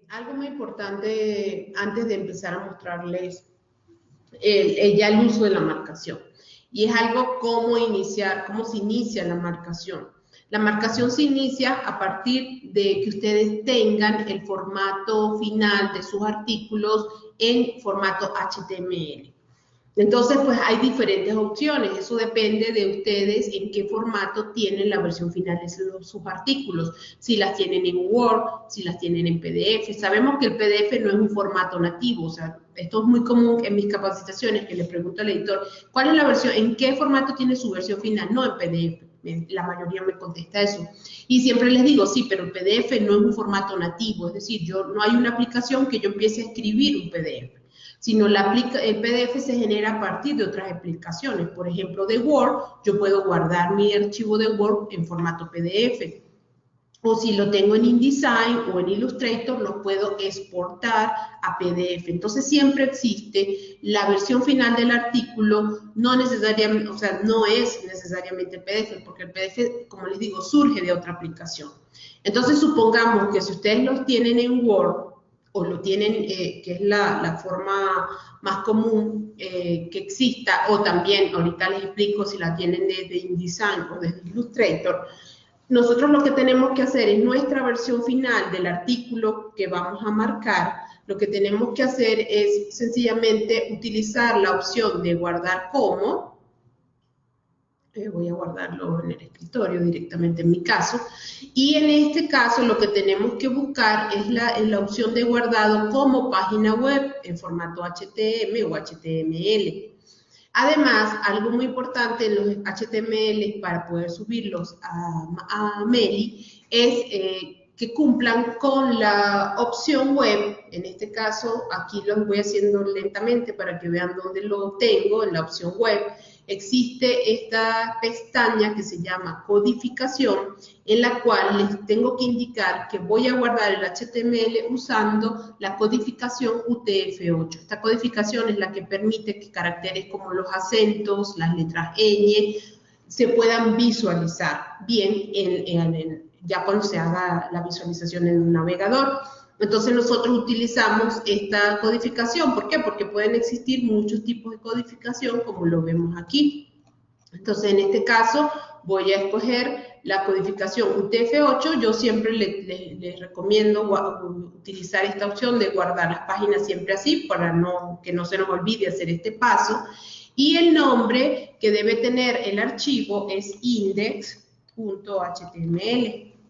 Algo muy importante antes de empezar a mostrarles ya el uso de la marcación. Y es algo cómo se inicia la marcación. La marcación se inicia a partir de que ustedes tengan el formato final de sus artículos en formato HTML. Entonces, pues hay diferentes opciones, eso depende de ustedes en qué formato tienen la versión final de sus artículos, si las tienen en Word, si las tienen en PDF. Sabemos que el PDF no es un formato nativo, o sea, esto es muy común en mis capacitaciones, que le pregunto al editor, ¿cuál es la versión, en qué formato tiene su versión final? No en PDF, la mayoría me contesta eso. Y siempre les digo, sí, pero el PDF no es un formato nativo, es decir, no hay una aplicación que yo empiece a escribir un PDF. Sino el PDF se genera a partir de otras aplicaciones. Por ejemplo, de Word, yo puedo guardar mi archivo de Word en formato PDF. O si lo tengo en InDesign o en Illustrator, lo puedo exportar a PDF. Entonces, siempre existe la versión final del artículo, no necesariamente, o sea, no es necesariamente PDF, porque el PDF, como les digo, surge de otra aplicación. Entonces, supongamos que si ustedes los tienen en Word, o lo tienen, que es la forma más común que exista, o también, ahorita les explico si la tienen desde InDesign o desde Illustrator. Nosotros lo que tenemos que hacer es nuestra versión final del artículo que vamos a marcar. Lo que tenemos que hacer es sencillamente utilizar la opción de guardar como. Voy a guardarlo en el escritorio directamente en mi caso. Y en este caso lo que tenemos que buscar es la opción de guardado como página web en formato HTML o HTML. Además, algo muy importante en los HTML para poder subirlos a Meli es que cumplan con la opción web. En este caso, aquí los voy haciendo lentamente para que vean dónde lo tengo, en la opción web. Existe esta pestaña que se llama codificación, en la cual les tengo que indicar que voy a guardar el HTML usando la codificación UTF-8. Esta codificación es la que permite que caracteres como los acentos, las letras ñ, se puedan visualizar bien ya cuando se haga la visualización en un navegador. Entonces nosotros utilizamos esta codificación. ¿Por qué? Porque pueden existir muchos tipos de codificación, como lo vemos aquí. Entonces, en este caso, voy a escoger la codificación UTF-8. Yo siempre les recomiendo utilizar esta opción de guardar las páginas siempre así, para que no se nos olvide hacer este paso. Y el nombre que debe tener el archivo es index.html.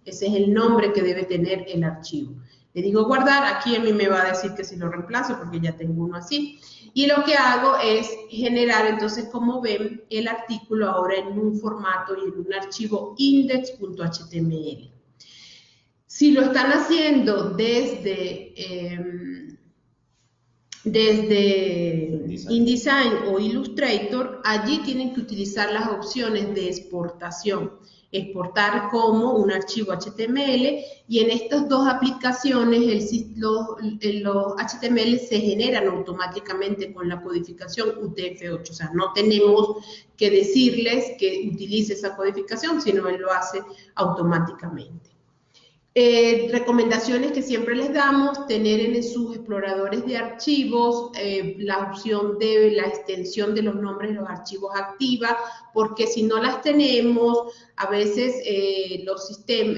Ese es el nombre que debe tener el archivo. Le digo guardar, aquí a mí me va a decir que si lo reemplazo porque ya tengo uno así. Y lo que hago es generar, entonces, como ven, el artículo ahora en un formato y en un archivo index.html. Si lo están haciendo desde InDesign o Illustrator, allí tienen que utilizar las opciones de exportación. Exportar como un archivo HTML, y en estas dos aplicaciones los HTML se generan automáticamente con la codificación UTF-8, o sea, no tenemos que decirles que utilice esa codificación, sino él lo hace automáticamente. Recomendaciones que siempre les damos: tener en sus exploradores de archivos la opción de la extensión de los nombres de los archivos activa, porque si no las tenemos, a veces los sistemas,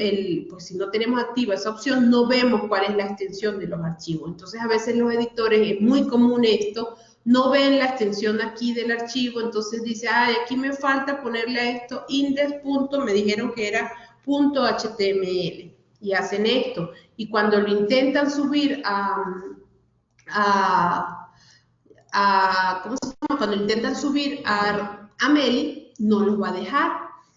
pues si no tenemos activa esa opción, no vemos cuál es la extensión de los archivos. Entonces, a veces los editores, es muy común esto, no ven la extensión aquí del archivo, entonces dice, ay, aquí me falta ponerle a esto index. Me dijeron que era .html. Y hacen esto. Y cuando lo intentan subir ¿cómo se llama? Cuando intentan subir a Meli, no los va a dejar.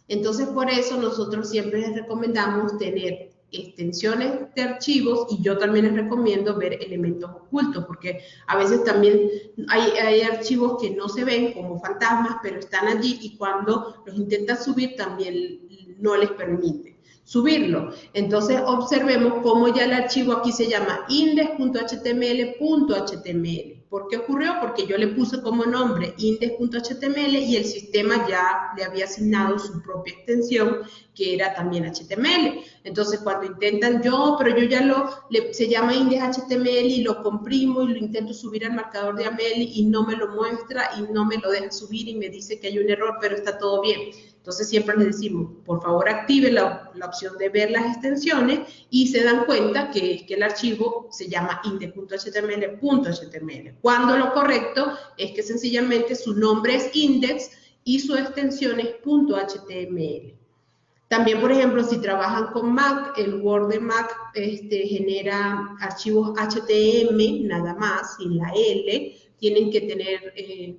Entonces, por eso nosotros siempre les recomendamos tener extensiones de archivos, y yo también les recomiendo ver elementos ocultos, porque a veces también hay archivos que no se ven como fantasmas, pero están allí, y cuando los intentan subir también no les permite subirlo. Entonces, observemos cómo ya el archivo aquí se llama index.html.html. ¿Por qué ocurrió? Porque yo le puse como nombre index.html y el sistema ya le había asignado su propia extensión, que era también HTML. Entonces, cuando intentan pero yo ya se llama index.html y lo comprimo y lo intento subir al marcador de AML y no me lo muestra y no me lo deja subir y me dice que hay un error, pero está todo bien. Entonces, siempre les decimos, por favor, active la opción de ver las extensiones y se dan cuenta que el archivo se llama index.html.html. Cuando lo correcto es que sencillamente su nombre es index y su extensión es .html. También, por ejemplo, si trabajan con Mac, el Word de Mac genera archivos HTML nada más, sin la L. Tienen que tener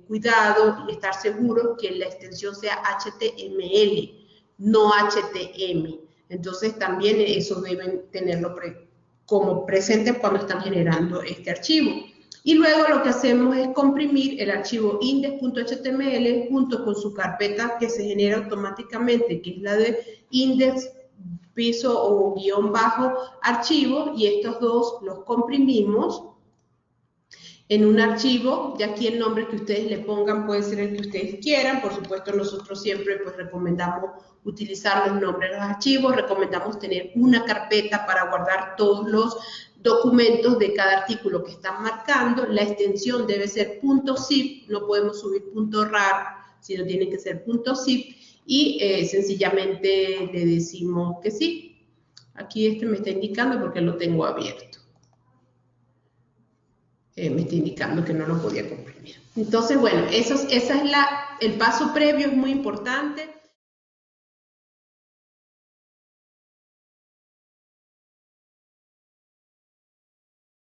cuidado y estar seguros que la extensión sea HTML, no HTML. Entonces, también eso deben tenerlo como presente cuando están generando este archivo. Y luego lo que hacemos es comprimir el archivo index.html junto con su carpeta que se genera automáticamente, que es la de index piso o guión bajo archivo, y estos dos los comprimimos en un archivo. De aquí el nombre que ustedes le pongan puede ser el que ustedes quieran. Por supuesto, nosotros siempre pues recomendamos utilizar los nombres de los archivos, recomendamos tener una carpeta para guardar todos los documentos de cada artículo que están marcando. La extensión debe ser .zip, no podemos subir .rar, sino tiene que ser .zip, y sencillamente le decimos que sí. Aquí me está indicando porque lo tengo abierto. Me está indicando que no lo podía comprimir. Entonces, bueno, ese es el paso previo, es muy importante.